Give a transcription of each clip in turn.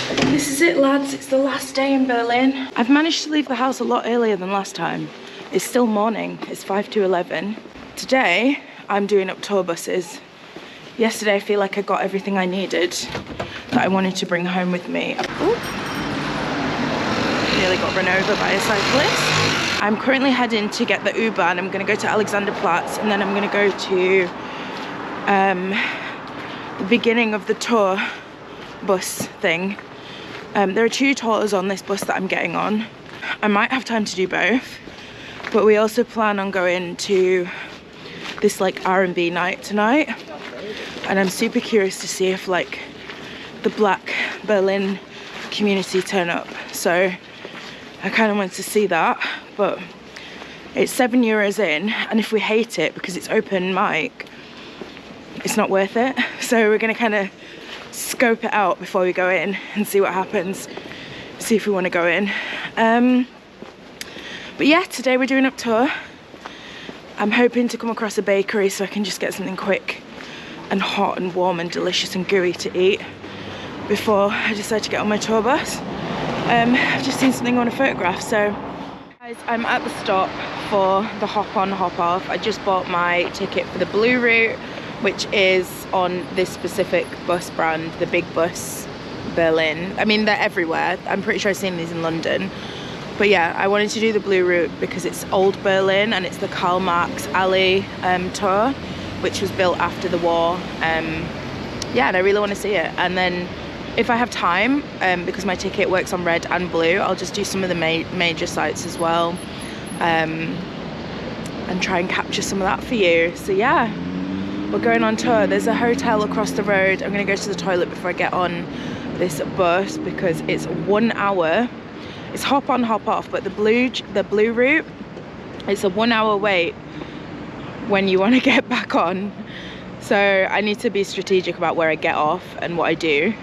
This is it, lads. It's the last day in Berlin. I've managed to leave the house a lot earlier than last time. It's still morning. It's 5 to 11. Today, I'm doing up tour buses. Yesterday, I feel like I got everything I needed that I wanted to bring home with me. Ooh. Nearly got run over by a cyclist. I'm currently heading to get the Uber and I'm going to go to Alexanderplatz and then I'm going to go to the beginning of the tour bus thing. There are 2 tours on this bus that I'm getting on. I might have time to do both, but we also plan on going to this like R&B night tonight, and I'm super curious to see if like the Black Berlin community turn up. So I kind of want to see that, but it's €7 in, and if we hate it because it's open mic, it's not worth it. So we're gonna kind of scope it out before we go in and see what happens, see if we want to go in. But yeah, today we're doing up tour. I'm hoping to come across a bakery so I can just get something quick and hot and warm and delicious and gooey to eat before I decide to get on my tour bus. I've just seen something on a photograph. So guys, I'm at the stop for the hop on hop off. I just bought my ticket for the blue route, which is on this specific bus brand, the Big Bus Berlin. I mean, they're everywhere. I'm pretty sure I've seen these in London. But yeah, I wanted to do the blue route because it's old Berlin and it's the Karl Marx alley tour, which was built after the war. Yeah, and I really want to see it. And then if I have time, because my ticket works on red and blue, I'll just do some of the major sites as well, and try and capture some of that for you. So yeah, we're going on tour. There's a hotel across the road. I'm gonna go to the toilet before I get on this bus because it's 1 hour. It's hop on, hop off, but the blue route, it's a 1 hour wait when you want to get back on. So I need to be strategic about where I get off and what I do,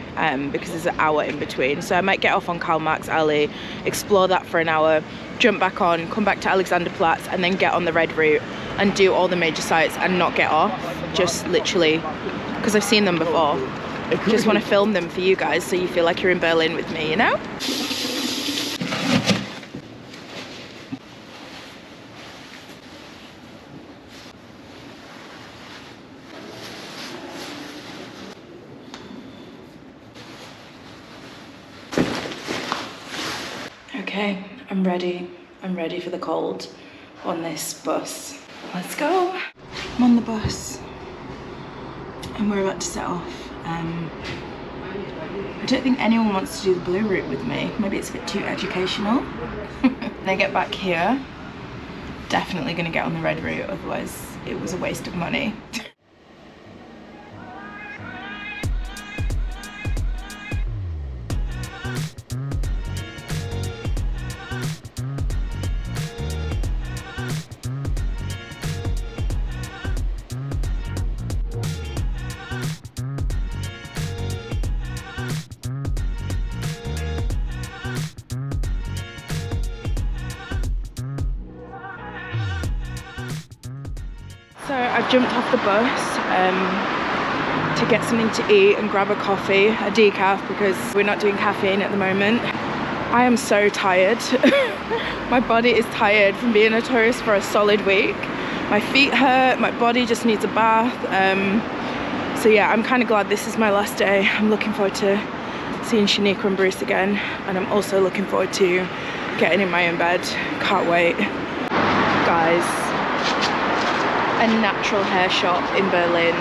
because there's an hour in between. So I might get off on Karl Marx alley, explore that for an hour, jump back on, come back to Alexanderplatz, and then get on the red route and do all the major sites and not get off, just literally, because I've seen them before. Just want to film them for you guys so you feel like you're in Berlin with me, you know? Okay, I'm ready. I'm ready for the cold on this bus. Let's go. I'm on the bus and we're about to set off. I don't think anyone wants to do the blue route with me. Maybe it's a bit too educational. When I get back here, definitely gonna get on the red route, otherwise it was a waste of money. So I've jumped off the bus to get something to eat and grab a coffee, a decaf, because we're not doing caffeine at the moment. I am so tired. My body is tired from being a tourist for a solid week. My feet hurt, my body just needs a bath. So yeah, I'm kind of glad this is my last day. I'm looking forward to seeing Shanika and Bruce again, and I'm also looking forward to getting in my own bed. Can't wait. Guys, a natural hair shop in Berlin.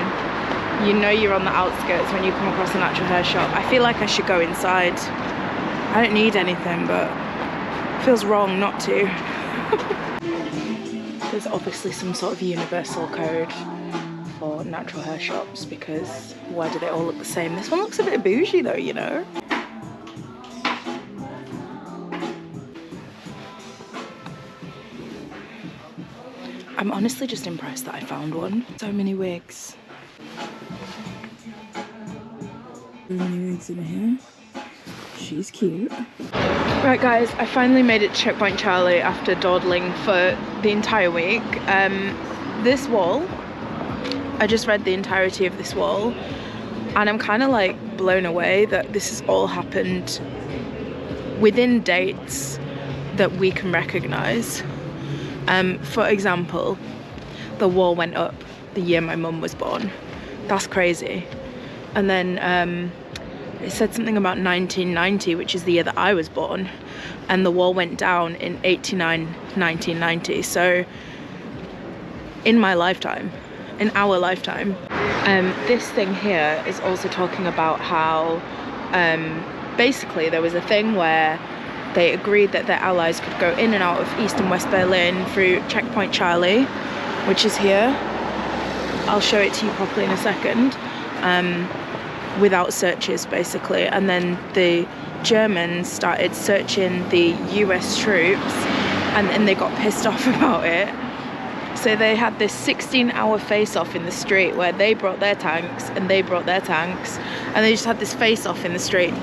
You know you're on the outskirts when you come across a natural hair shop. I feel like I should go inside. I don't need anything, but it feels wrong not to. There's obviously some sort of universal code for natural hair shops, because why do they all look the same? This one looks a bit bougie though, you know? I'm honestly just impressed that I found one. So many wigs. So many wigs in here. She's cute. Right guys, I finally made it to Checkpoint Charlie after dawdling for the entire week. This wall, I just read the entirety of this wall, and I'm kind of like blown away that this has all happened within dates that we can recognise. For example, the wall went up the year my mum was born. That's crazy. And then it said something about 1990, which is the year that I was born, and the wall went down in 1990. So in my lifetime, in our lifetime. This thing here is also talking about how basically there was a thing where they agreed that their allies could go in and out of East and West Berlin through Checkpoint Charlie, which is here. I'll show it to you properly in a second. Without searches, basically. And then the Germans started searching the US troops, and they got pissed off about it. So they had this 16-hour face-off in the street where they brought their tanks and they brought their tanks, and they just had this face-off in the street.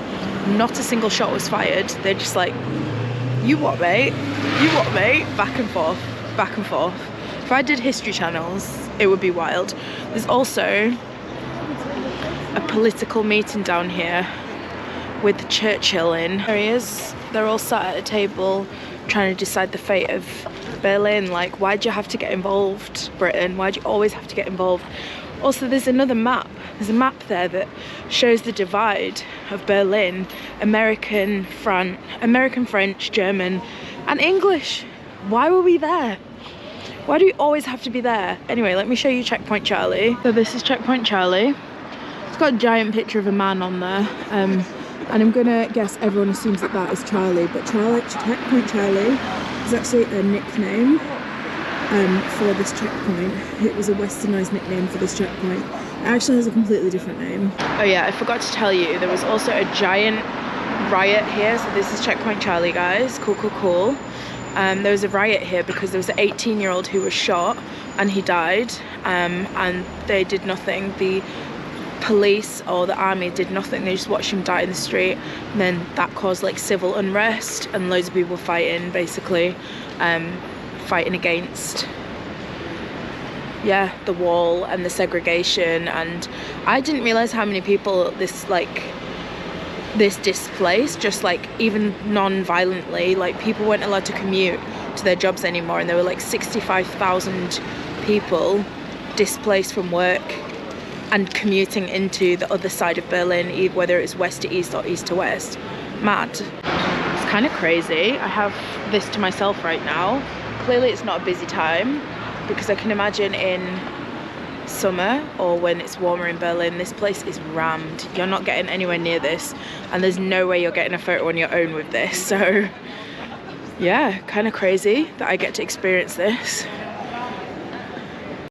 Not a single shot was fired. They're just like, you what, mate? You what, mate? Back and forth, back and forth. If I did History Channels, it would be wild. There's also a political meeting down here with Churchill in. There he is. They're all sat at a table trying to decide the fate of Berlin. Like, why'd you have to get involved, Britain? Why'd you always have to get involved? Also, there's another map. There's a map there that shows the divide of Berlin. American, French, German, and English. Why were we there? Why do we always have to be there? Anyway, let me show you Checkpoint Charlie. So this is Checkpoint Charlie. It's got a giant picture of a man on there, and I'm gonna guess everyone assumes that that is Charlie, but Checkpoint Charlie is actually a nickname for this checkpoint. It was a westernised nickname for this checkpoint. It actually has a completely different name. Oh yeah, I forgot to tell you, there was also a giant riot here. So this is Checkpoint Charlie, guys. Cool, cool, cool. There was a riot here because there was an 18-year-old who was shot and he died, and they did nothing. The police or the army did nothing. They just watched him die in the street, and then that caused like civil unrest and loads of people fighting, basically fighting against the wall and the segregation. And I didn't realize how many people this displaced, just like even non-violently. Like, people weren't allowed to commute to their jobs anymore, and there were like 65,000 people displaced from work and commuting into the other side of Berlin, whether it's west to east or east to west. Mad. It's kind of crazy. I have this to myself right now. Clearly it's not a busy time, because I can imagine in summer or when it's warmer in Berlin, this place is rammed. You're not getting anywhere near this, and there's no way you're getting a photo on your own with this. So yeah, kind of crazy that I get to experience this.